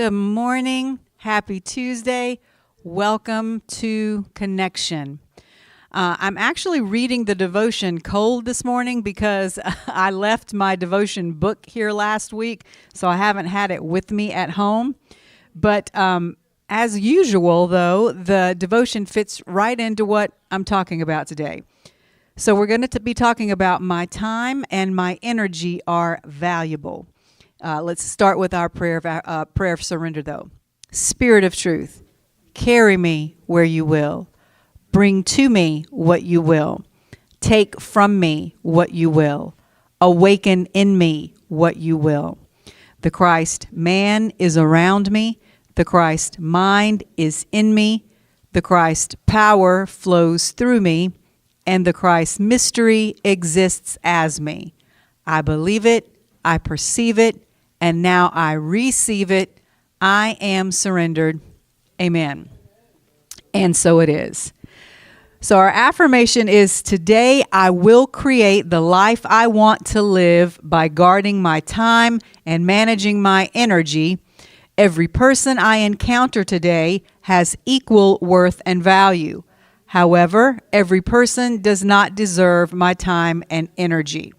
Good morning. Happy Tuesday. Welcome to Connection. I'm actually reading the devotion cold this morning because I left my devotion book here last week, so I haven't had it with me at home. But as usual, though, the devotion fits right into what I'm talking about today. So we're going to be talking about my time and my energy are valuable. Let's start with our prayer of surrender, though. Spirit of truth, carry me where you will. Bring to me what you will. Take from me what you will. Awaken in me what you will. The Christ man is around me. The Christ mind is in me. The Christ power flows through me. And the Christ mystery exists as me. I believe it. I perceive it. And now I receive it. I am surrendered. Amen. And so it is. So our affirmation is, today I will create the life I want to live by guarding my time and managing my energy. Every person I encounter today has equal worth and value. However, every person does not deserve my time and energy.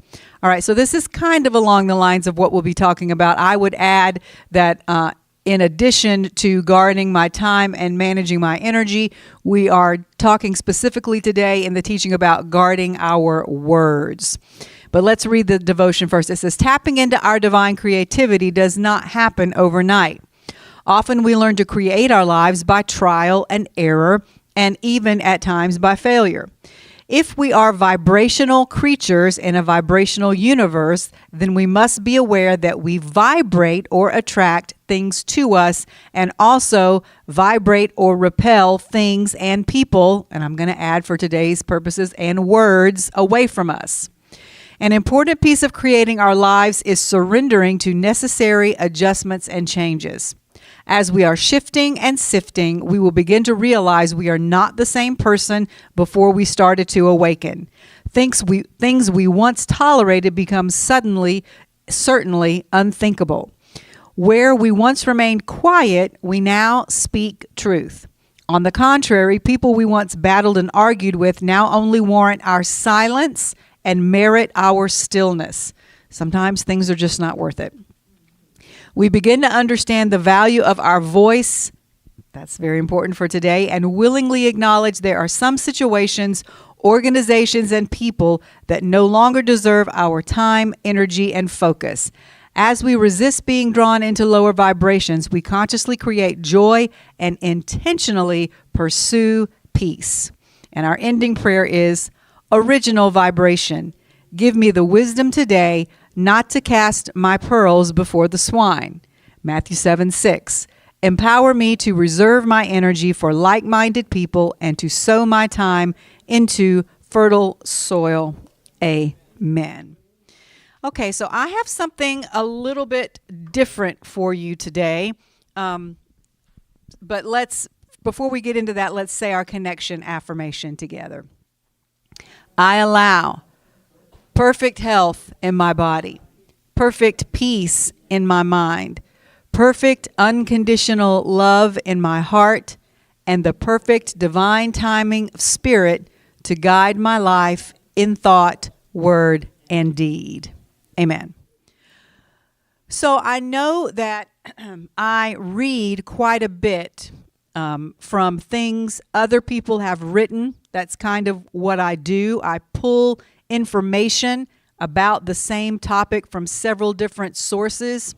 All right, so this is kind of along the lines of what we'll be talking about. I would add that in addition to guarding my time and managing my energy, we are talking specifically today in the teaching about guarding our words. But let's read the devotion first. It says, tapping into our divine creativity does not happen overnight. Often we learn to create our lives by trial and error, and even at times by failure. If we are vibrational creatures in a vibrational universe, then we must be aware that we vibrate or attract things to us and also vibrate or repel things and people, and I'm going to add for today's purposes, and words away from us. An important piece of creating our lives is surrendering to necessary adjustments and changes. As we are shifting and sifting, we will begin to realize we are not the same person before we started to awaken. Things we once tolerated become certainly unthinkable. Where we once remained quiet, we now speak truth. On the contrary, people we once battled and argued with now only warrant our silence and merit our stillness. Sometimes things are just not worth it. We begin to understand the value of our voice. That's very important for today, and willingly acknowledge there are some situations, organizations, and people that no longer deserve our time, energy, and focus. As we resist being drawn into lower vibrations, we consciously create joy and intentionally pursue peace. And our ending prayer is, original vibration. Give me the wisdom today not to cast my pearls before the swine. Matthew 7:6. Empower me to reserve my energy for like-minded people and to sow my time into fertile soil. Amen. Okay, so I have something a little bit different for you today. But before we get into that, let's say our connection affirmation together. I allow perfect health in my body, perfect peace in my mind, perfect unconditional love in my heart, and the perfect divine timing of spirit to guide my life in thought, word, and deed. Amen. So I know that I read quite a bit from things other people have written. That's kind of what I do. I pull information about the same topic from several different sources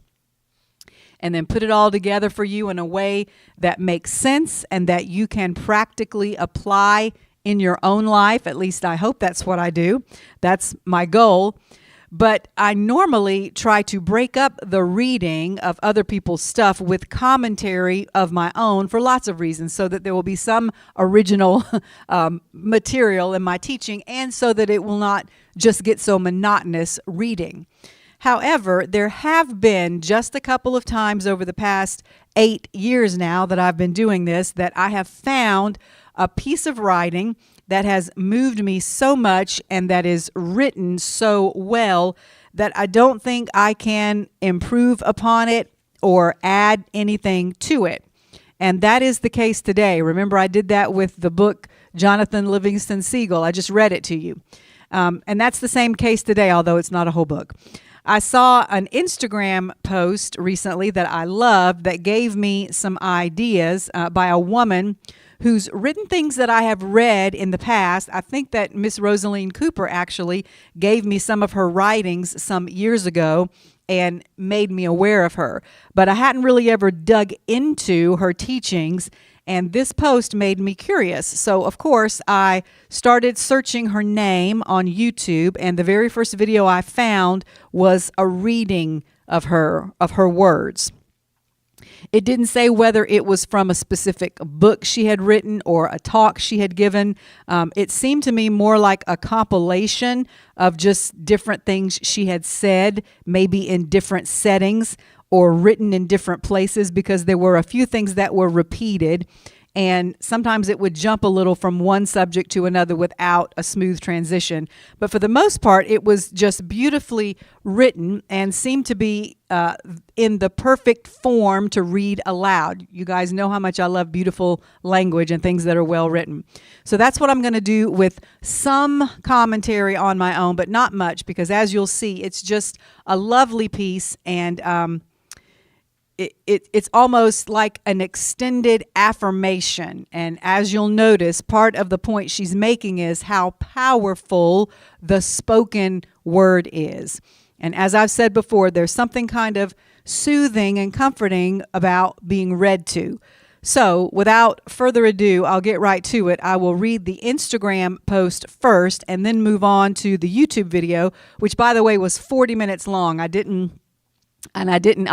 and then put it all together for you in a way that makes sense and that you can practically apply in your own life. At least I hope that's what I do. That's my goal. But I normally try to break up the reading of other people's stuff with commentary of my own for lots of reasons, so that there will be some original material in my teaching, and so that it will not just get so monotonous reading. However, there have been just a couple of times over the past 8 years now that I've been doing this that I have found a piece of writing that has moved me so much and that is written so well that I don't think I can improve upon it or add anything to it. And that is the case today. Remember, I did that with the book Jonathan Livingston Seagull. I just read it to you. And that's the same case today, although it's not a whole book. I saw an Instagram post recently that I loved that gave me some ideas by a woman who's written things that I have read in the past. I think that Miss Rosaline Cooper actually gave me some of her writings some years ago and made me aware of her. But I hadn't really ever dug into her teachings, and this post made me curious. So, of course, I started searching her name on YouTube, and the very first video I found was a reading of her words. It didn't say whether it was from a specific book she had written or a talk she had given. It seemed to me more like a compilation of just different things she had said, maybe in different settings or written in different places, because there were a few things that were repeated. And sometimes it would jump a little from one subject to another without a smooth transition. But for the most part, it was just beautifully written and seemed to be in the perfect form to read aloud. You guys know how much I love beautiful language and things that are well written. So that's what I'm going to do with some commentary on my own, but not much, because as you'll see, it's just a lovely piece, and it's almost like an extended affirmation. And as you'll notice, part of the point she's making is how powerful the spoken word is. And as I've said before, there's something kind of soothing and comforting about being read to. So without further ado, I'll get right to it. I will read the Instagram post first and then move on to the YouTube video, which, by the way, was 40 minutes long. I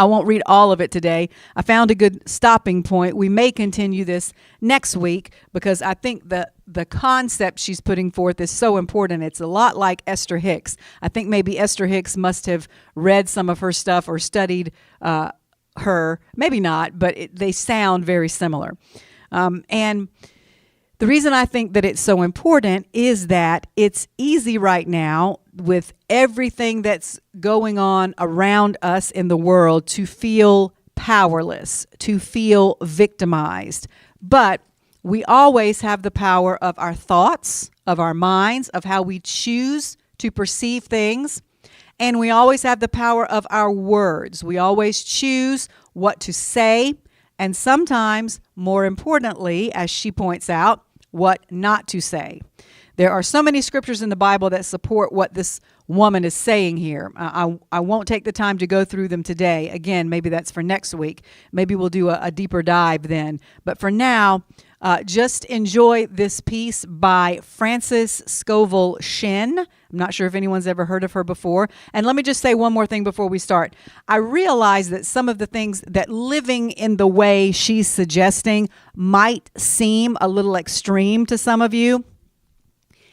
won't read all of it today. I found a good stopping point. We may continue this next week because I think the concept she's putting forth is so important. It's a lot like Esther Hicks. I think maybe Esther Hicks must have read some of her stuff or studied her. Maybe not, but they sound very similar. And the reason I think that it's so important is that it's easy right now, with everything that's going on around us in the world, to feel powerless, to feel victimized. But we always have the power of our thoughts, of our minds, of how we choose to perceive things. And we always have the power of our words. We always choose what to say, and sometimes, more importantly, as she points out, what not to say. There are so many scriptures in the Bible that support what this woman is saying here. I won't take the time to go through them today. Again, maybe that's for next week. Maybe we'll do a deeper dive then. But for now, just enjoy this piece by Frances Scovel Shinn. I'm not sure if anyone's ever heard of her before. And let me just say one more thing before we start. I realize that some of the things that living in the way she's suggesting might seem a little extreme to some of you.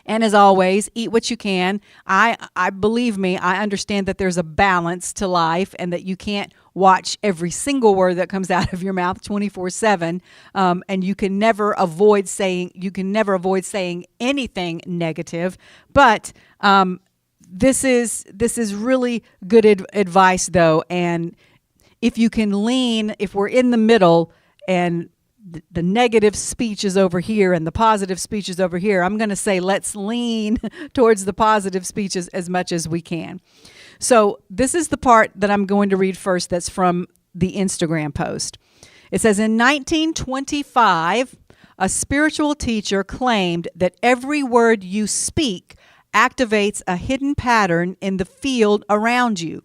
And as always, eat what you can. I believe me, I understand that there's a balance to life and that you can't watch every single word that comes out of your mouth 24/7. And you can never avoid saying anything negative. But this is really good advice, though. And if you can lean, if we're in the middle and the negative speech is over here and the positive speech is over here, I'm going to say let's lean towards the positive speeches as much as we can. So this is the part that I'm going to read first that's from the Instagram post. It says, in 1925, a spiritual teacher claimed that every word you speak activates a hidden pattern in the field around you.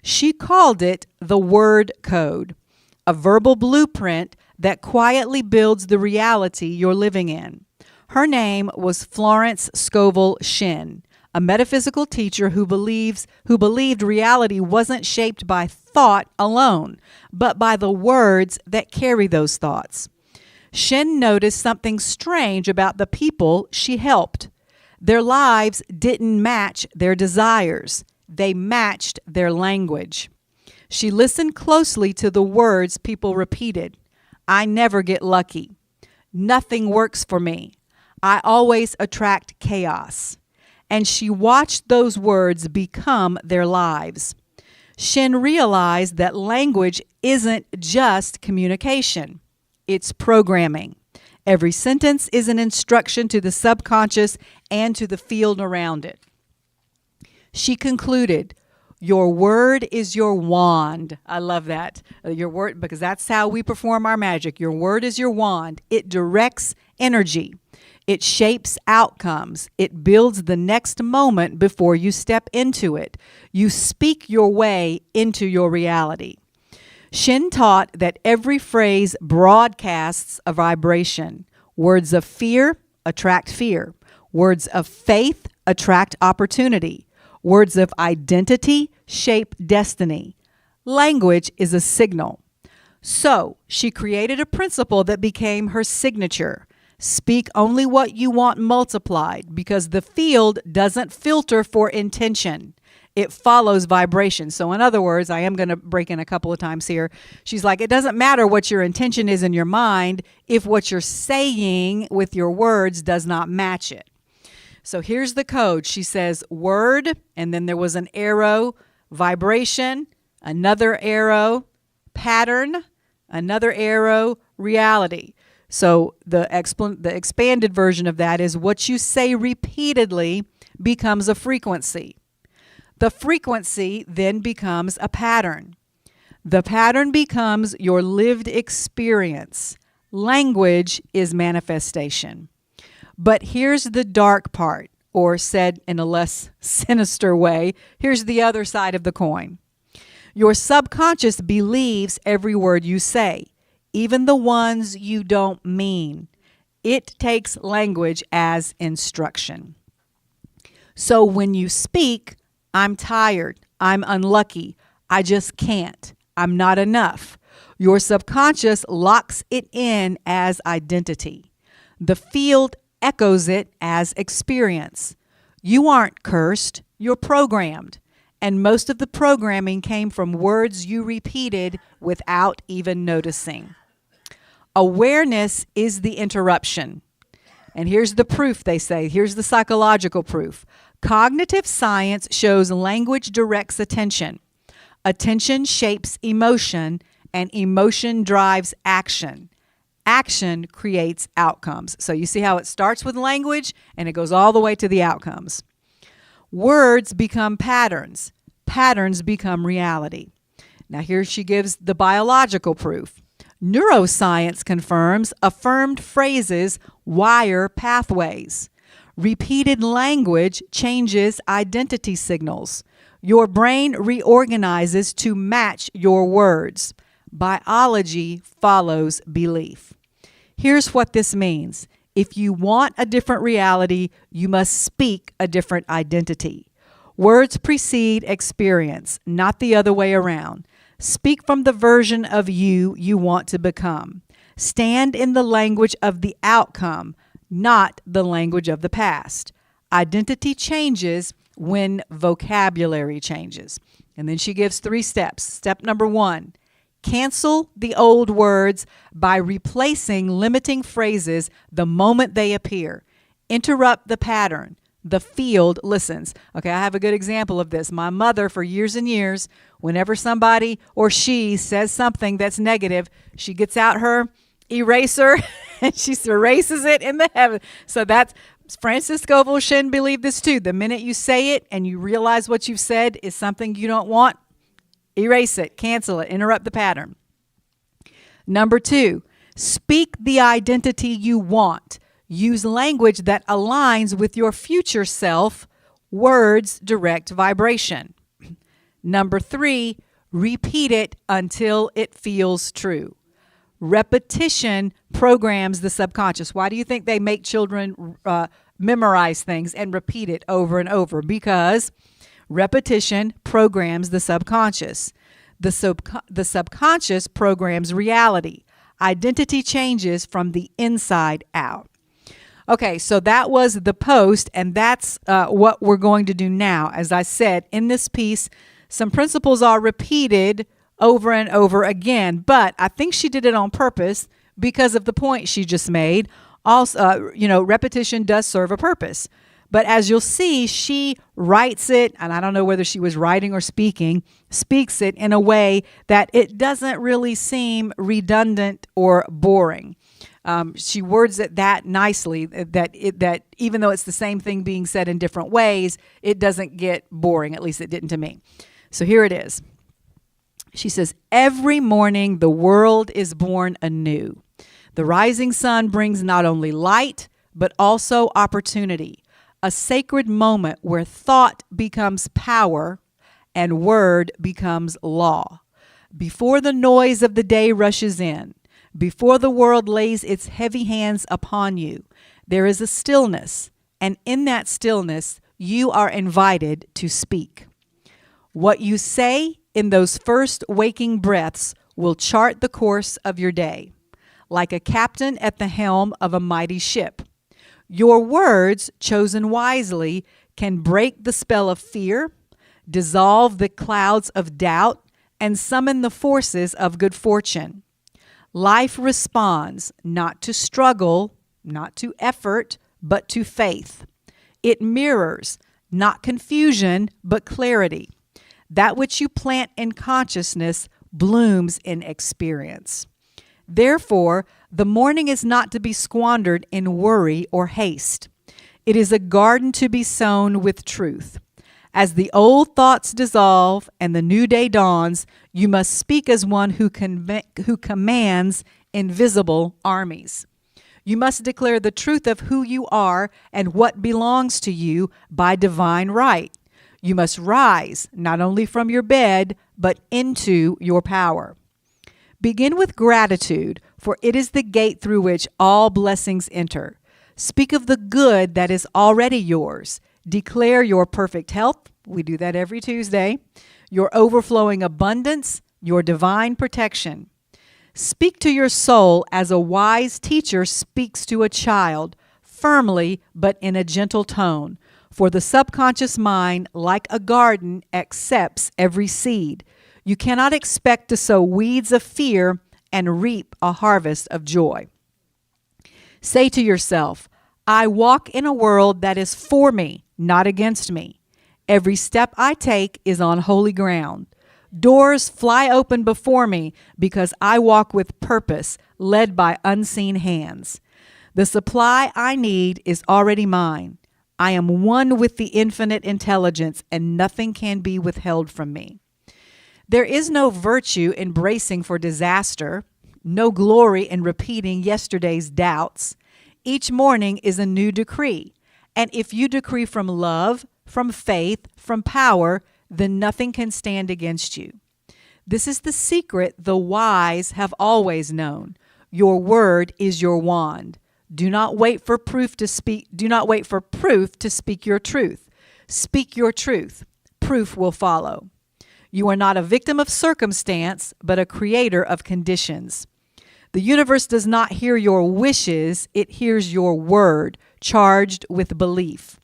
She called it the word code, a verbal blueprint that quietly builds the reality you're living in. Her name was Florence Scovel Shinn, a metaphysical teacher who believed reality wasn't shaped by thought alone, but by the words that carry those thoughts. Shinn noticed something strange about the people she helped. Their lives didn't match their desires. They matched their language. She listened closely to the words people repeated. I never get lucky. Nothing works for me. I always attract chaos. And she watched those words become their lives. Shin realized that language isn't just communication, it's programming. Every sentence is an instruction to the subconscious and to the field around it. She concluded, your word is your wand. I love that. Your word, because that's how we perform our magic. Your word is your wand. It directs energy. It shapes outcomes. It builds the next moment before you step into it. You speak your way into your reality. Shin taught that every phrase broadcasts a vibration. Words of fear attract fear. Words of faith attract opportunity. Words of identity shape destiny. Language is a signal. So she created a principle that became her signature. Speak only what you want multiplied, because the field doesn't filter for intention. It follows vibration. So in other words, I am going to break in a couple of times here. She's like, it doesn't matter what your intention is in your mind if what you're saying with your words does not match it. So here's the code. She says word, and then there was an arrow, vibration, another arrow, pattern, another arrow, reality. So the expanded version of that is what you say repeatedly becomes a frequency. The frequency then becomes a pattern. The pattern becomes your lived experience. Language is manifestation. But here's the dark part, or said in a less sinister way, here's the other side of the coin. Your subconscious believes every word you say, even the ones you don't mean. It takes language as instruction. So when you speak, I'm tired, I'm unlucky, I just can't, I'm not enough, your subconscious locks it in as identity. The field echoes it as experience. You aren't cursed, you're programmed. And most of the programming came from words you repeated without even noticing. Awareness is the interruption. And here's the proof, they say. Here's the psychological proof. Cognitive science shows language directs attention. Attention shapes emotion, and emotion drives action. Action creates outcomes. So you see how it starts with language and it goes all the way to the outcomes. Words become patterns. Patterns become reality. Now here she gives the biological proof. Neuroscience confirms affirmed phrases wire pathways. Repeated language changes identity signals. Your brain reorganizes to match your words. Biology follows belief. Here's what this means. If you want a different reality, you must speak a different identity. Words precede experience, not the other way around. Speak from the version of you want to become. Stand in the language of the outcome, not the language of the past. Identity changes when vocabulary changes. And then she gives 3 steps. Step number 1. Cancel the old words by replacing limiting phrases the moment they appear. Interrupt the pattern. The field listens. Okay, I have a good example of this. My mother, for years and years, whenever somebody or she says something that's negative, she gets out her eraser and she erases it in the heaven. So that's Francis Scoville Shin believed this too. The minute you say it and you realize what you've said is something you don't want, erase it, cancel it, interrupt the pattern. Number 2, speak the identity you want. Use language that aligns with your future self. Words direct vibration. Number 3, repeat it until it feels true. Repetition programs the subconscious. Why do you think they make children memorize things and repeat it over and over? Because repetition programs the subconscious. The subconscious programs reality. Identity changes from the inside out. Okay, so that was the post, and that's what we're going to do now. As I said, in this piece, some principles are repeated over and over again, but I think she did it on purpose because of the point she just made. Also, repetition does serve a purpose. But as you'll see, she writes it, and I don't know whether she was writing or speaks it in a way that it doesn't really seem redundant or boring. She words it that nicely that even though it's the same thing being said in different ways, it doesn't get boring. At least it didn't to me. So here it is. She says, every morning the world is born anew. The rising sun brings not only light, but also opportunity, a sacred moment where thought becomes power and word becomes law. Before the noise of the day rushes in, before the world lays its heavy hands upon you, there is a stillness, and in that stillness, you are invited to speak. What you say in those first waking breaths will chart the course of your day, like a captain at the helm of a mighty ship. Your words, chosen wisely, can break the spell of fear, dissolve the clouds of doubt, and summon the forces of good fortune. Life responds not to struggle, not to effort, but to faith. It mirrors not confusion, but clarity. That which you plant in consciousness blooms in experience. Therefore, the morning is not to be squandered in worry or haste. It is a garden to be sown with truth. As the old thoughts dissolve and the new day dawns, you must speak as one who commands invisible armies. You must declare the truth of who you are and what belongs to you by divine right. You must rise not only from your bed, but into your power. Begin with gratitude, for it is the gate through which all blessings enter. Speak of the good that is already yours. Declare your perfect health. We do that every Tuesday. Your overflowing abundance, your divine protection. Speak to your soul as a wise teacher speaks to a child, firmly but in a gentle tone. For the subconscious mind, like a garden, accepts every seed. You cannot expect to sow weeds of fear and reap a harvest of joy. Say to yourself, I walk in a world that is for me, not against me. Every step I take is on holy ground. Doors fly open before me because I walk with purpose, led by unseen hands. The supply I need is already mine. I am one with the infinite intelligence, and nothing can be withheld from me. There is no virtue in bracing for disaster, no glory in repeating yesterday's doubts. Each morning is a new decree, and if you decree from love, from faith, from power, then nothing can stand against you. This is the secret the wise have always known. Your word is your wand. Do not wait for proof to speak. Do not wait for proof to speak your truth. Speak your truth. Proof will follow. You are not a victim of circumstance, but a creator of conditions. The universe does not hear your wishes, it hears your word, charged with belief.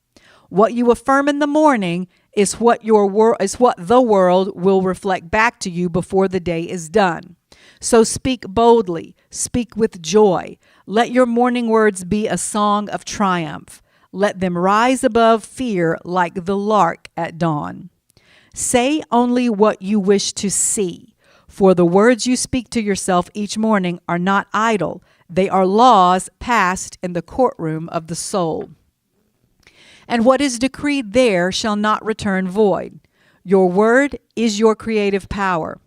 What you affirm in the morning is what the world will reflect back to you before the day is done. So speak boldly, speak with joy. Let your morning words be a song of triumph. Let them rise above fear like the lark at dawn. Say only what you wish to see, for the words you speak to yourself each morning are not idle. They are laws passed in the courtroom of the soul. And what is decreed there shall not return void. Your word is your creative power.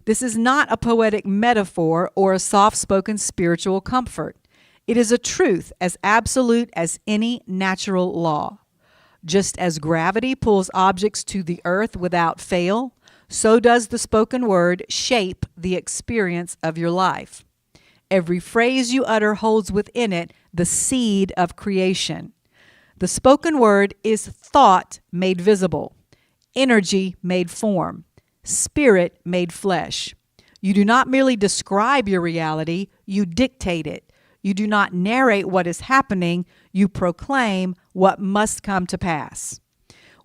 This is not a poetic metaphor or a soft-spoken spiritual comfort. It is a truth as absolute as any natural law. Just as gravity pulls objects to the earth without fail, so does the spoken word shape the experience of your life. Every phrase you utter holds within it the seed of creation. The spoken word is thought made visible, energy made form, spirit made flesh. You do not merely describe your reality, you dictate it. You do not narrate what is happening, you proclaim what must come to pass.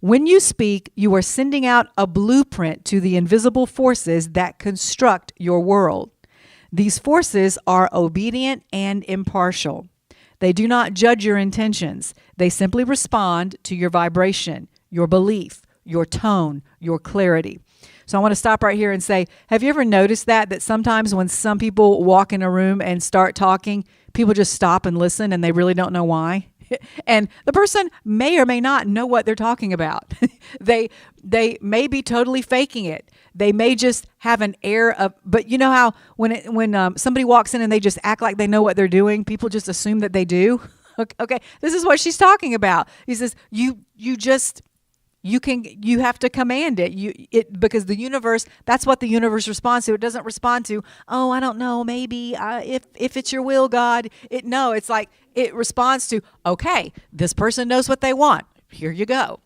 When you speak, you are sending out a blueprint to the invisible forces that construct your world. These forces are obedient and impartial. They do not judge your intentions. They simply respond to your vibration, your belief, your tone, your clarity. So I want to stop right here and say, have you ever noticed that sometimes when some people walk in a room and start talking, people just stop and listen and they really don't know why? And the person may or may not know what they're talking about. They may be totally faking it. They may just have an air of, but you know how when somebody walks in and they just act like they know what they're doing, people just assume that they do. Okay, this is what she's talking about. He says you have to command it because the universe, that's what the universe responds to. It doesn't respond to, oh, I don't know, maybe if it's your will, God. It's like it responds to, okay, this person knows what they want. Here you go.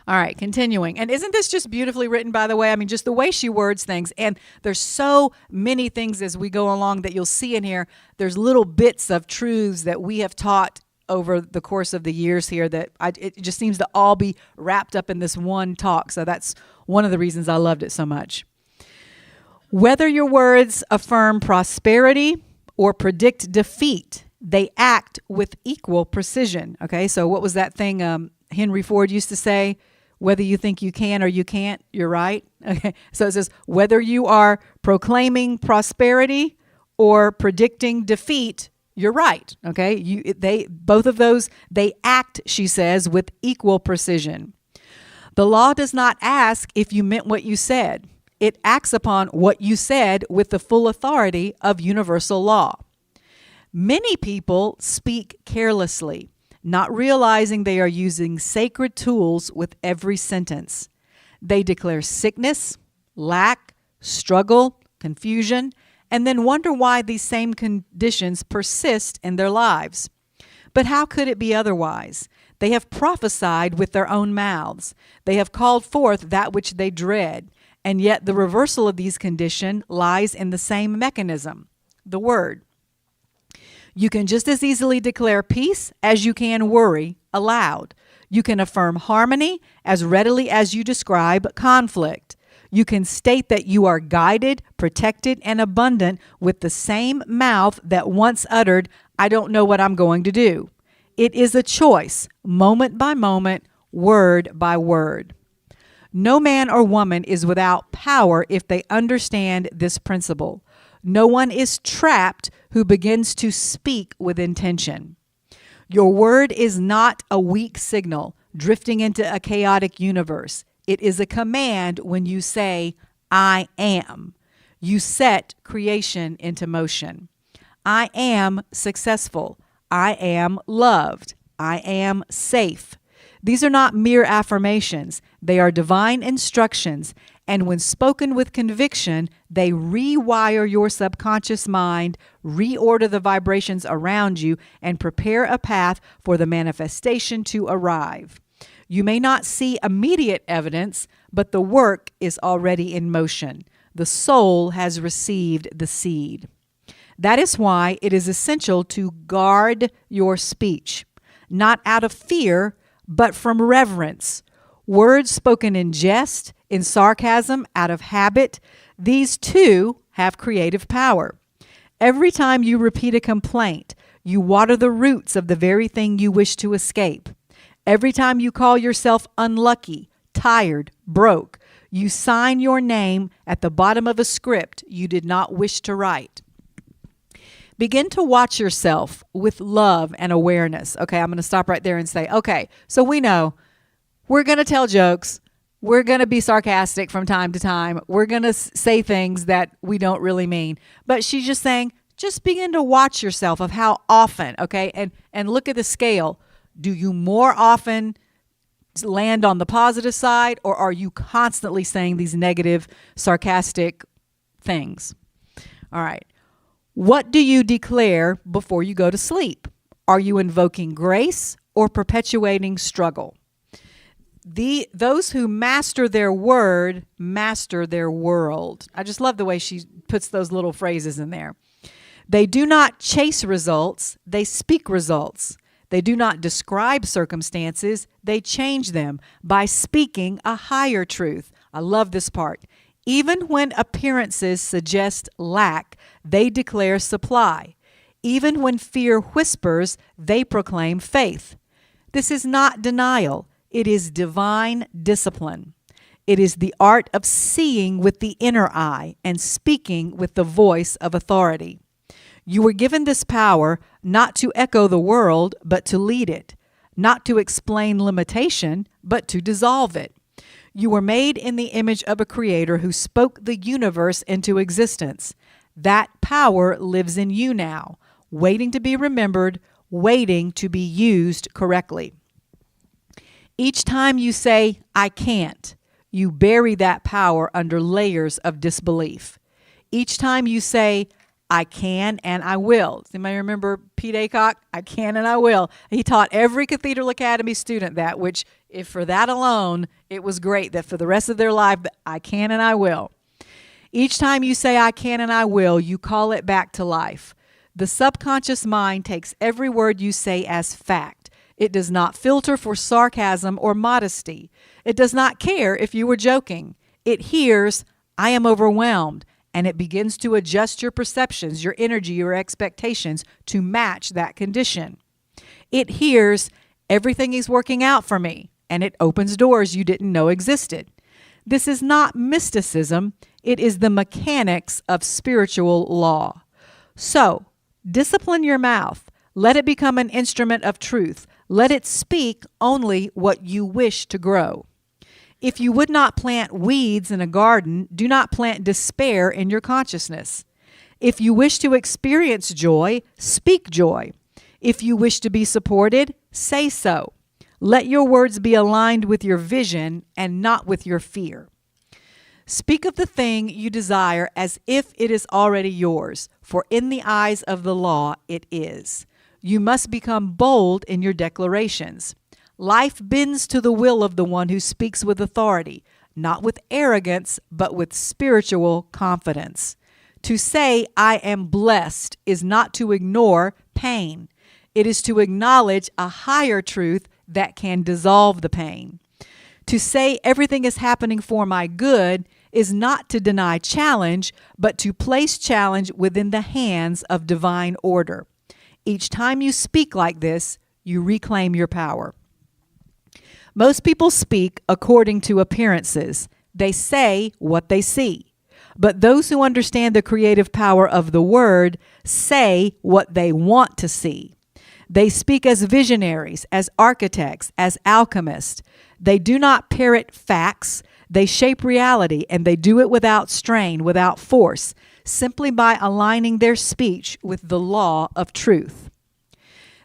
All right, continuing. And isn't this just beautifully written, by the way? I mean, just the way she words things. And there's so many things as we go along that you'll see in here. There's little bits of truths that we have taught over the course of the years here that it just seems to all be wrapped up in this one talk. So that's one of the reasons I loved it so much. Whether your words affirm prosperity or predict defeat, they act with equal precision. Okay, so what was that thing Henry Ford used to say? Whether you think you can or you can't, you're right. Okay, so it says whether you are proclaiming prosperity or predicting defeat, you're right. Okay, both of those, they act, she says, with equal precision. The law does not ask if you meant what you said. It acts upon what you said with the full authority of universal law. Many people speak carelessly, not realizing they are using sacred tools with every sentence. They declare sickness, lack, struggle, confusion, and then wonder why these same conditions persist in their lives. But how could it be otherwise? They have prophesied with their own mouths. They have called forth that which they dread, and yet the reversal of these conditions lies in the same mechanism, the word. You can just as easily declare peace as you can worry aloud. You can affirm harmony as readily as you describe conflict. You can state that you are guided, protected, and abundant with the same mouth that once uttered, I don't know what I'm going to do. It is a choice, moment by moment, word by word. No man or woman is without power if they understand this principle. No one is trapped who begins to speak with intention. Your word is not a weak signal drifting into a chaotic universe. It is a command when you say, I am. You set creation into motion. I am successful. I am loved. I am safe. These are not mere affirmations. They are divine instructions, and when spoken with conviction, they rewire your subconscious mind, reorder the vibrations around you, and prepare a path for the manifestation to arrive. You may not see immediate evidence, but the work is already in motion. The soul has received the seed. That is why it is essential to guard your speech, not out of fear, but from reverence. Words spoken in jest, in sarcasm, out of habit, these too have creative power. Every time you repeat a complaint, you water the roots of the very thing you wish to escape. Every time you call yourself unlucky, tired, broke, you sign your name at the bottom of a script you did not wish to write. Begin to watch yourself with love and awareness. Okay, I'm going to stop right there and say, okay, so we know we're going to tell jokes. We're going to be sarcastic from time to time. We're going to say things that we don't really mean. But she's just saying, just begin to watch yourself of how often, okay, and look at the scale. Do you more often land on the positive side, or are you constantly saying these negative, sarcastic things? All right. What do you declare before you go to sleep? Are you invoking grace or perpetuating struggle? Those who master their word master their world. I just love the way she puts those little phrases in there. They do not chase results, they speak results. They do not describe circumstances, they change them by speaking a higher truth. I love this part. Even when appearances suggest lack, they declare supply. Even when fear whispers, they proclaim faith. This is not denial. It is divine discipline. It is the art of seeing with the inner eye and speaking with the voice of authority. You were given this power not to echo the world, but to lead it, not to explain limitation, but to dissolve it. You were made in the image of a creator who spoke the universe into existence. That power lives in you now, waiting to be remembered, waiting to be used correctly. Each time you say, I can't, you bury that power under layers of disbelief. Each time you say, I can and I will. Does anybody remember Pete Aycock? I can and I will. He taught every Cathedral Academy student that, which, if for that alone, it was great that for the rest of their life, I can and I will. Each time you say, I can and I will, you call it back to life. The subconscious mind takes every word you say as fact. It does not filter for sarcasm or modesty. It does not care if you were joking. It hears, I am overwhelmed, and it begins to adjust your perceptions, your energy, your expectations to match that condition. It hears, everything is working out for me, and it opens doors you didn't know existed. This is not mysticism. It is the mechanics of spiritual law. So, discipline your mouth. Let it become an instrument of truth. Let it speak only what you wish to grow. If you would not plant weeds in a garden, do not plant despair in your consciousness. If you wish to experience joy, speak joy. If you wish to be supported, say so. Let your words be aligned with your vision and not with your fear. Speak of the thing you desire as if it is already yours, for in the eyes of the law it is. You must become bold in your declarations. Life bends to the will of the one who speaks with authority, not with arrogance, but with spiritual confidence. To say, I am blessed, is not to ignore pain. It is to acknowledge a higher truth that can dissolve the pain. To say everything is happening for my good is not to deny challenge, but to place challenge within the hands of divine order. Each time you speak like this, you reclaim your power. Most people speak according to appearances. They say what they see. But those who understand the creative power of the word say what they want to see. They speak as visionaries, as architects, as alchemists. They do not parrot facts. They shape reality, and they do it without strain, without force, simply by aligning their speech with the law of truth.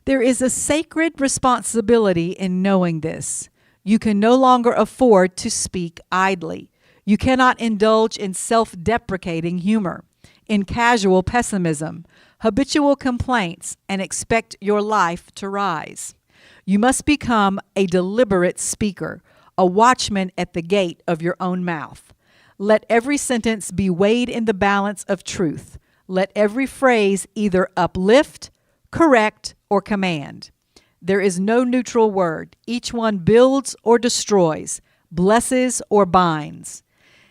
There is a sacred responsibility in knowing this. You can no longer afford to speak idly. You cannot indulge in self-deprecating humor, in casual pessimism, habitual complaints, and expect your life to rise. You must become a deliberate speaker, a watchman at the gate of your own mouth. Let every sentence be weighed in the balance of truth. Let every phrase either uplift, correct, or command. There is no neutral word. Each one builds or destroys, blesses or binds.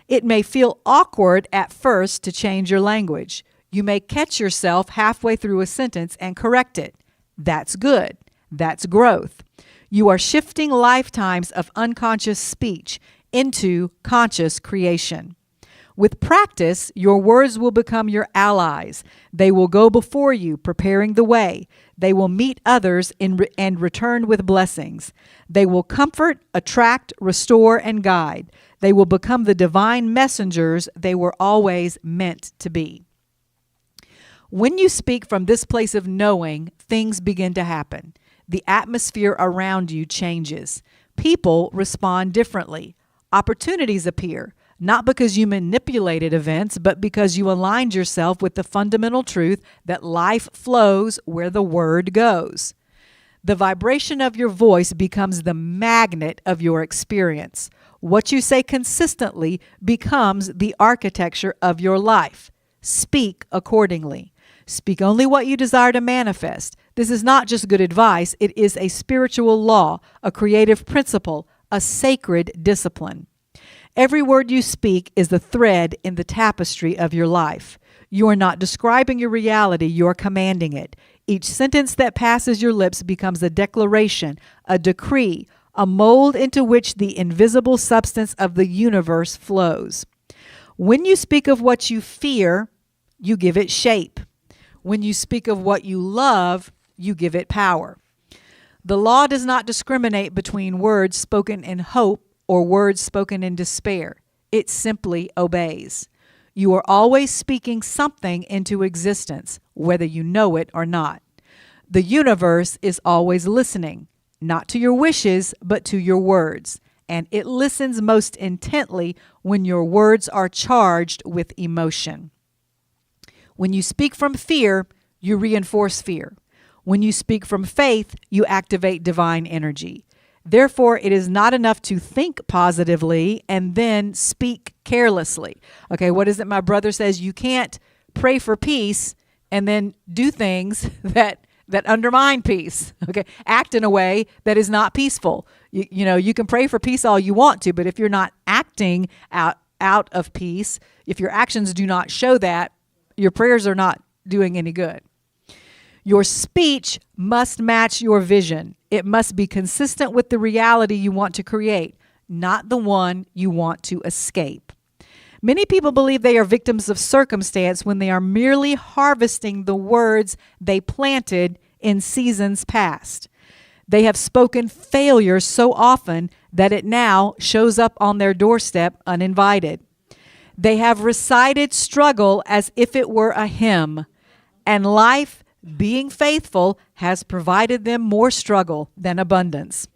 It may feel awkward at first to change your language. You may catch yourself halfway through a sentence and correct it. That's good. That's growth. You are shifting lifetimes of unconscious speech into conscious creation. With practice, your words will become your allies. They will go before you, preparing the way. They will meet others and return with blessings. They will comfort, attract, restore, and guide. They will become the divine messengers they were always meant to be. When you speak from this place of knowing, things begin to happen. The atmosphere around you changes. People respond differently. Opportunities appear, not because you manipulated events, but because you aligned yourself with the fundamental truth that life flows where the word goes. The vibration of your voice becomes the magnet of your experience. What you say consistently becomes the architecture of your life. Speak accordingly. Speak only what you desire to manifest. This is not just good advice. It is a spiritual law, a creative principle, a sacred discipline. Every word you speak is the thread in the tapestry of your life. You are not describing your reality, you are commanding it. Each sentence that passes your lips becomes a declaration, a decree, a mold into which the invisible substance of the universe flows. When you speak of what you fear, you give it shape. When you speak of what you love, you give it power. The law does not discriminate between words spoken in hope or words spoken in despair. It simply obeys. You are always speaking something into existence, whether you know it or not. The universe is always listening, not to your wishes, but to your words. And it listens most intently when your words are charged with emotion. When you speak from fear, you reinforce fear. When you speak from faith, you activate divine energy. Therefore, it is not enough to think positively and then speak carelessly. Okay, what is it my brother says? You can't pray for peace and then do things that undermine peace. Okay, act in a way that is not peaceful. You know, you can pray for peace all you want to, but if you're not acting out of peace, if your actions do not show that, your prayers are not doing any good. Your speech must match your vision. It must be consistent with the reality you want to create, not the one you want to escape. Many people believe they are victims of circumstance when they are merely harvesting the words they planted in seasons past. They have spoken failure so often that it now shows up on their doorstep uninvited. They have recited struggle as if it were a hymn, and life, being faithful, has provided them more struggle than abundance.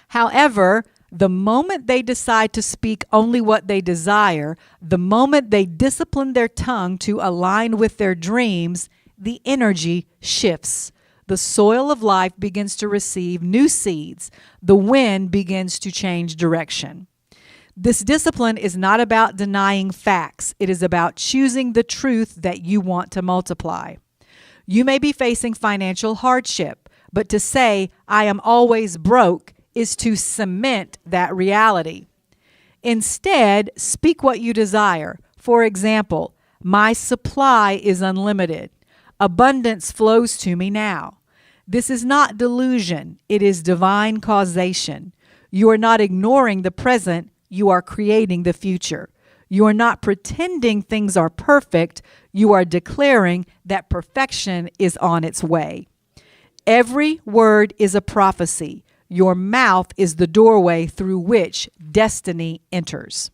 However, the moment they decide to speak only what they desire, the moment they discipline their tongue to align with their dreams, the energy shifts. The soil of life begins to receive new seeds. The wind begins to change direction. This discipline is not about denying facts. It is about choosing the truth that you want to multiply. You may be facing financial hardship, but to say, I am always broke, is to cement that reality. Instead, speak what you desire. For example, my supply is unlimited. Abundance flows to me now. This is not delusion. It is divine causation. You are not ignoring the present. You are creating the future. You are not pretending things are perfect. You are declaring that perfection is on its way. Every word is a prophecy. Your mouth is the doorway through which destiny enters.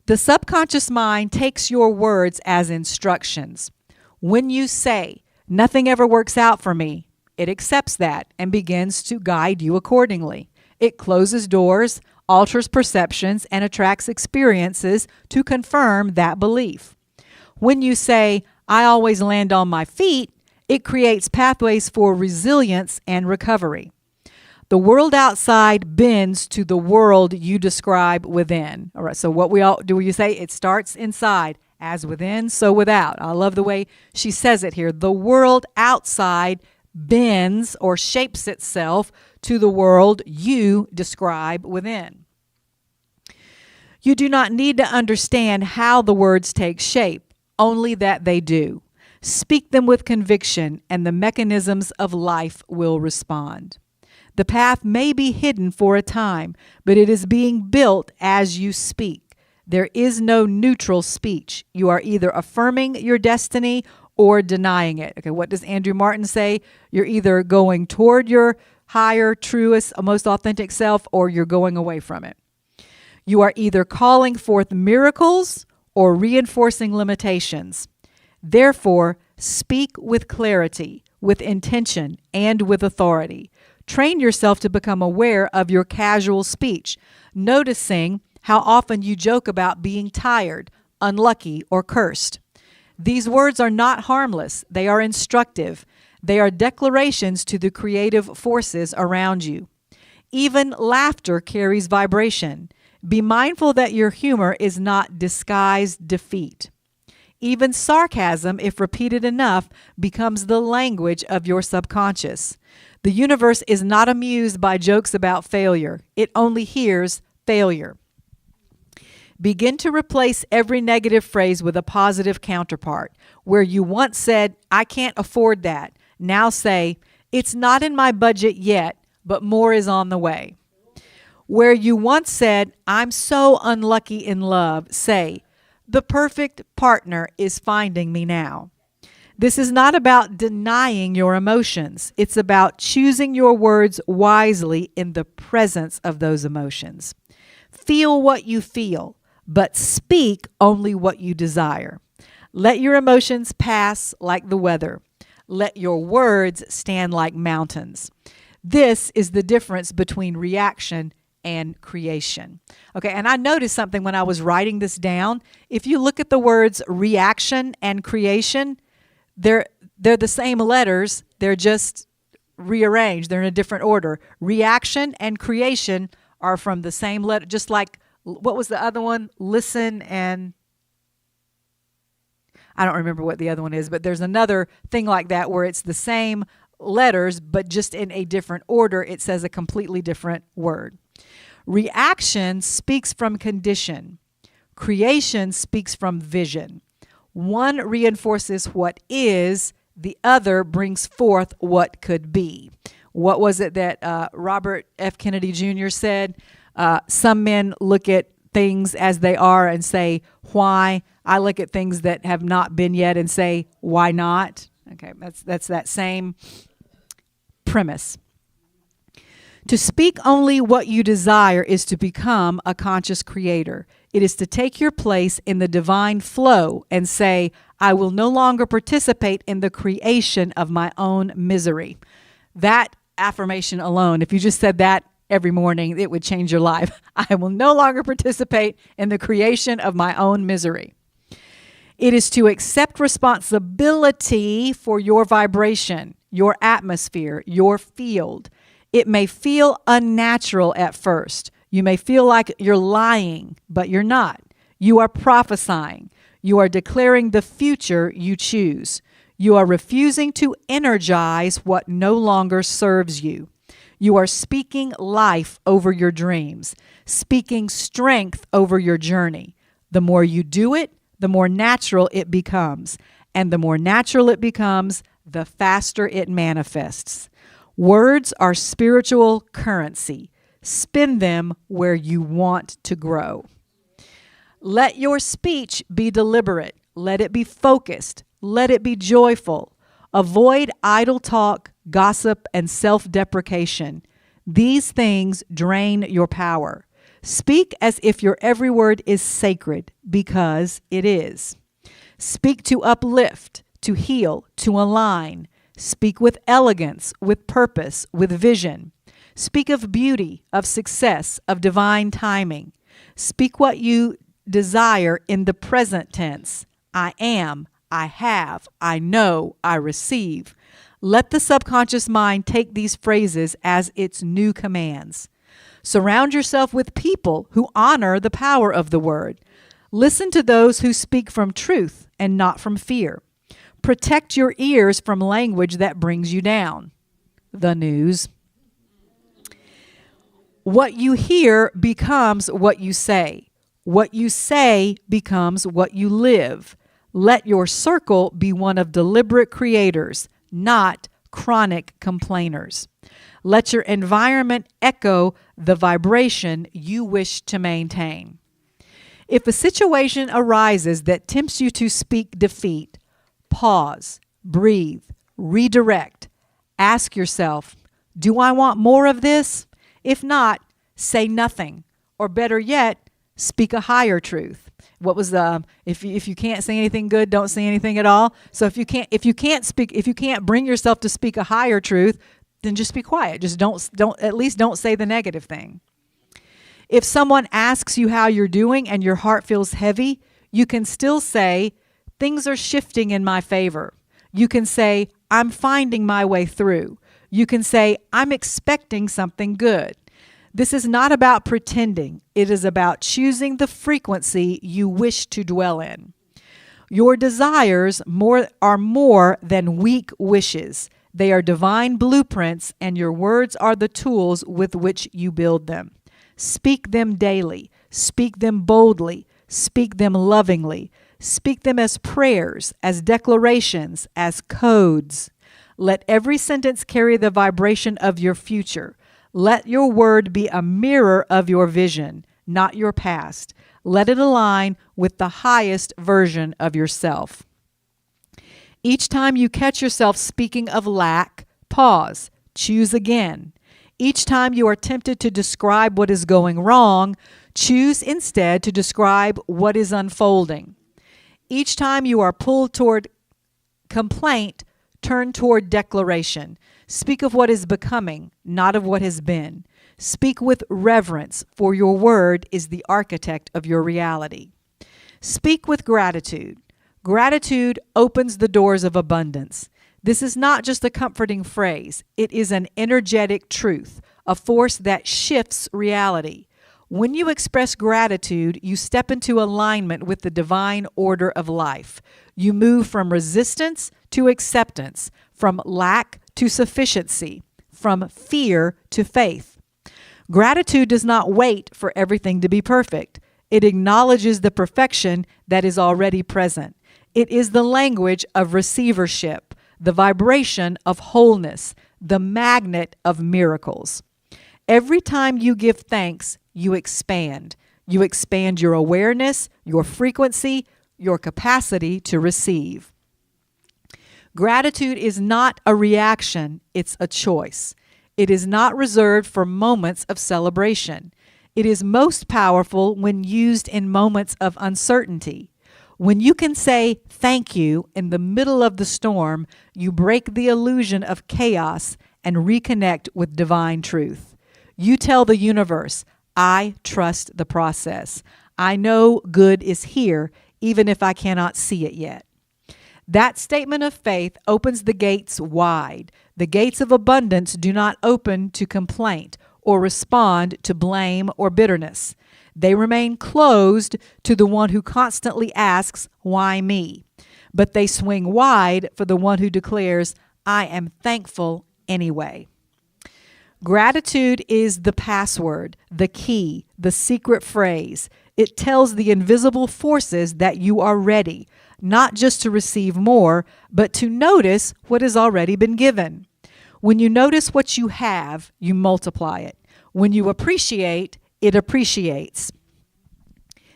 The subconscious mind takes your words as instructions. When you say, nothing ever works out for me, it accepts that and begins to guide you accordingly. It closes doors, alters perceptions, and attracts experiences to confirm that belief. When you say, I always land on my feet, it creates pathways for resilience and recovery. The world outside bends to the world you describe within. All right, so what we all do, you say it starts inside, as within, so without. I love the way she says it here. The world outside bends or shapes itself to the world you describe within. You do not need to understand how the words take shape, only that they do. Speak them with conviction, and the mechanisms of life will respond. The path may be hidden for a time, but it is being built as you speak. There is no neutral speech. You are either affirming your destiny or denying it. Okay, what does Andrew Martin say? You're either going toward your higher, truest, most authentic self, or you're going away from it. You are either calling forth miracles or reinforcing limitations. Therefore, speak with clarity, with intention, and with authority. Train yourself to become aware of your casual speech, noticing how often you joke about being tired, unlucky, or cursed. These words are not harmless. They are instructive. They are declarations to the creative forces around you. Even laughter carries vibration. Be mindful that your humor is not disguised defeat. Even sarcasm, if repeated enough, becomes the language of your subconscious. The universe is not amused by jokes about failure. It only hears failure. Begin to replace every negative phrase with a positive counterpart. Where you once said, I can't afford that, now say, it's not in my budget yet, but more is on the way. Where you once said, I'm so unlucky in love, say, the perfect partner is finding me now. This is not about denying your emotions. It's about choosing your words wisely in the presence of those emotions. Feel what you feel, but speak only what you desire. Let your emotions pass like the weather. Let your words stand like mountains. This is the difference between reaction and creation. Okay, and I noticed something when I was writing this down. If you look at the words reaction and creation, they're the same letters, they're just rearranged. They're in a different order. Reaction and creation are from the same letter, just like, what was the other one? Listen and I don't remember what the other one is, but there's another thing like that where it's the same letters, but just in a different order. It says a completely different word. Reaction speaks from condition. Creation speaks from vision. One reinforces what is, the other brings forth what could be. What was it that Robert F. Kennedy Jr. said? Some men look at things as they are and say, why? I look at things that have not been yet and say, why not? Okay, that's that same premise. To speak only what you desire is to become a conscious creator. It is to take your place in the divine flow and say, I will no longer participate in the creation of my own misery. That affirmation alone, if you just said that every morning, it would change your life. I will no longer participate in the creation of my own misery. It is to accept responsibility for your vibration, your atmosphere, your field. It may feel unnatural at first. You may feel like you're lying, but you're not. You are prophesying. You are declaring the future you choose. You are refusing to energize what no longer serves you. You are speaking life over your dreams, speaking strength over your journey. The more you do it, the more natural it becomes. And the more natural it becomes, the faster it manifests. Words are spiritual currency. Spend them where you want to grow. Let your speech be deliberate. Let it be focused. Let it be joyful. Avoid idle talk, gossip, and self-deprecation. These things drain your power. Speak as if your every word is sacred, because it is. Speak to uplift, to heal, to align. Speak with elegance, with purpose, with vision. Speak of beauty, of success, of divine timing. Speak what you desire in the present tense. I am, I have, I know, I receive. Let the subconscious mind take these phrases as its new commands. Surround yourself with people who honor the power of the word. Listen to those who speak from truth and not from fear. Protect your ears from language that brings you down. The news. What you hear becomes what you say. What you say becomes what you live. Let your circle be one of deliberate creators, not chronic complainers. Let your environment echo the vibration you wish to maintain. If a situation arises that tempts you to speak defeat, pause, breathe, redirect. Ask yourself, do I want more of this? If not, say nothing. Or better yet, speak a higher truth. What was the if you can't say anything good, don't say anything at all. So if you can't bring yourself to speak a higher truth, then just be quiet. Just don't say the negative thing. If someone asks you how you're doing and your heart feels heavy, you can still say, things are shifting in my favor. You can say, I'm finding my way through. You can say, I'm expecting something good. This is not about pretending. It is about choosing the frequency you wish to dwell in. Your desires are more than weak wishes. They are divine blueprints, and your words are the tools with which you build them. Speak them daily. Speak them boldly. Speak them lovingly. Speak them as prayers, as declarations, as codes. Let every sentence carry the vibration of your future. Let your word be a mirror of your vision, not your past. Let it align with the highest version of yourself. Each time you catch yourself speaking of lack, pause, choose again. Each time you are tempted to describe what is going wrong, choose instead to describe what is unfolding. Each time you are pulled toward complaint, turn toward declaration. Speak of what is becoming, not of what has been. Speak with reverence, for your word is the architect of your reality. Speak with gratitude. Gratitude opens the doors of abundance. This is not just a comforting phrase. It is an energetic truth, a force that shifts reality. When you express gratitude, you step into alignment with the divine order of life. You move from resistance to acceptance, from lack to sufficiency, from fear to faith. Gratitude does not wait for everything to be perfect. It acknowledges the perfection that is already present. It is the language of receivership, the vibration of wholeness, the magnet of miracles. Every time you give thanks, you expand. You expand your awareness, your frequency, your capacity to receive. Gratitude is not a reaction, it's a choice. It is not reserved for moments of celebration. It is most powerful when used in moments of uncertainty. When you can say thank you in the middle of the storm, you break the illusion of chaos and reconnect with divine truth. You tell the universe, I trust the process. I know good is here, even if I cannot see it yet. That statement of faith opens the gates wide. The gates of abundance do not open to complaint or respond to blame or bitterness. They remain closed to the one who constantly asks, why me? But they swing wide for the one who declares, I am thankful anyway. Gratitude is the password, the key, the secret phrase. It tells the invisible forces that you are ready, not just to receive more, but to notice what has already been given. When you notice what you have, you multiply it. When you appreciate, it appreciates.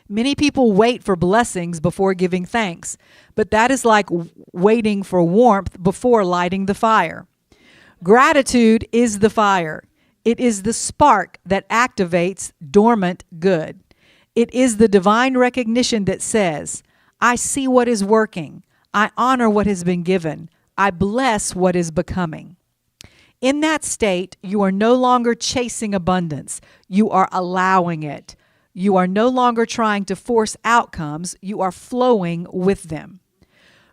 Many people wait for blessings before giving thanks, but that is like waiting for warmth before lighting the fire. Gratitude is the fire. It is the spark that activates dormant good. It is the divine recognition that says, I see what is working. I honor what has been given. I bless what is becoming. In that state, you are no longer chasing abundance. You are allowing it. You are no longer trying to force outcomes. You are flowing with them.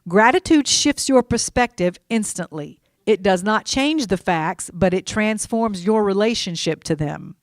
Gratitude shifts your perspective instantly. It does not change the facts, but it transforms your relationship to them.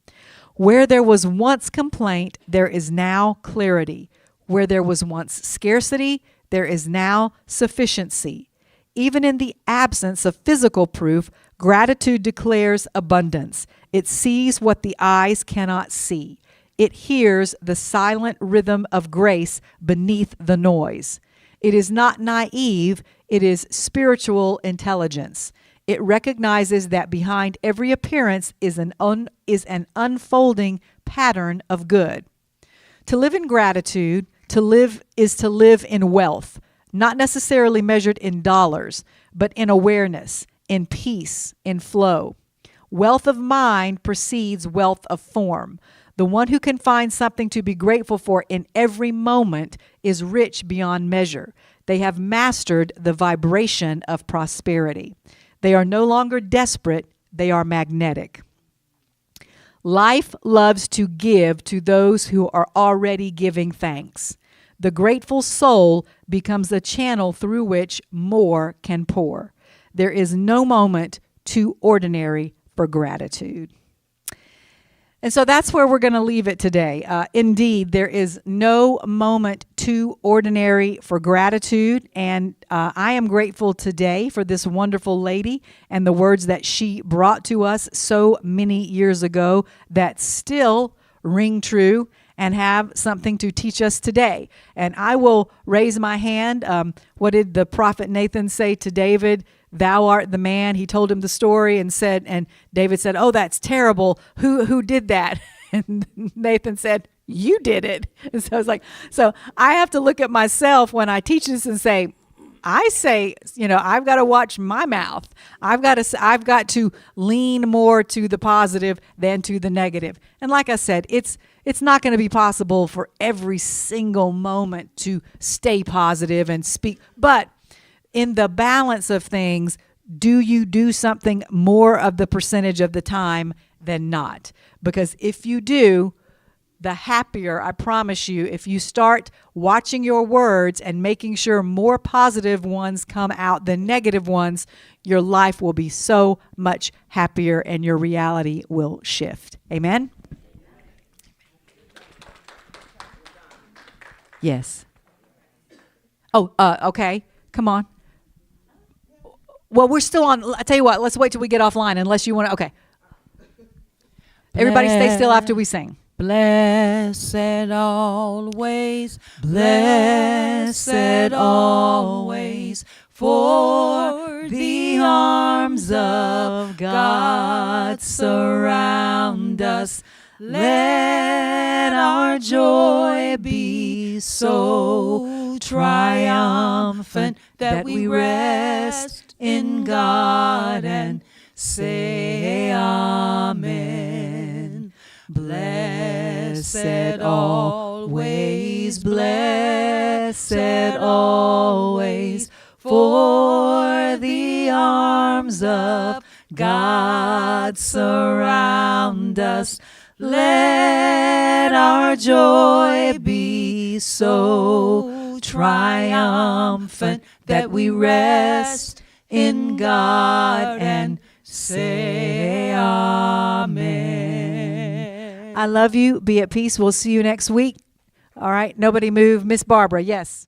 Where there was once complaint, there is now clarity. Where there was once scarcity, there is now sufficiency. Even in the absence of physical proof, gratitude declares abundance. It sees what the eyes cannot see. It hears the silent rhythm of grace beneath the noise. It is not naive, it is spiritual intelligence. It recognizes that behind every appearance is an unfolding pattern of good. To live in gratitude, is to live in wealth, not necessarily measured in dollars, but in awareness, in peace, in flow. Wealth of mind precedes wealth of form. The one who can find something to be grateful for in every moment is rich beyond measure. They have mastered the vibration of prosperity. They are no longer desperate, they are magnetic. Life loves to give to those who are already giving thanks. The grateful soul becomes a channel through which more can pour. There is no moment too ordinary for gratitude. And so that's where we're going to leave it today. Indeed, there is no moment too ordinary for gratitude. And I am grateful today for this wonderful lady and the words that she brought to us so many years ago that still ring true and have something to teach us today. And I will raise my hand. What did the prophet Nathan say to David? Thou art the man. He told him the story and David said, oh, that's terrible. Who did that? And Nathan said, you did it. And so I was like, so I have to look at myself when I teach this and say, I've got to watch my mouth. I've got to lean more to the positive than to the negative. And like I said, it's not going to be possible for every single moment to stay positive and speak. But in the balance of things, do you do something more of the percentage of the time than not? Because if you do, the happier, I promise you, if you start watching your words and making sure more positive ones come out than negative ones, your life will be so much happier and your reality will shift. Amen? Yes. Oh, okay. Come on. Well, we're still on. I tell you what, let's wait till we get offline unless you want to. Okay. Everybody stay still after we sing. Blessed always, blessed always, for the arms of God surround us. Let our joy be so triumphant that we rest in God and say Amen. Blessed always, blessed always, for the arms of God surround us. Let our joy be so triumphant that we rest in God and say Amen. I love you. Be at peace. We'll see you next week. All right. Nobody move. Miss Barbara. Yes.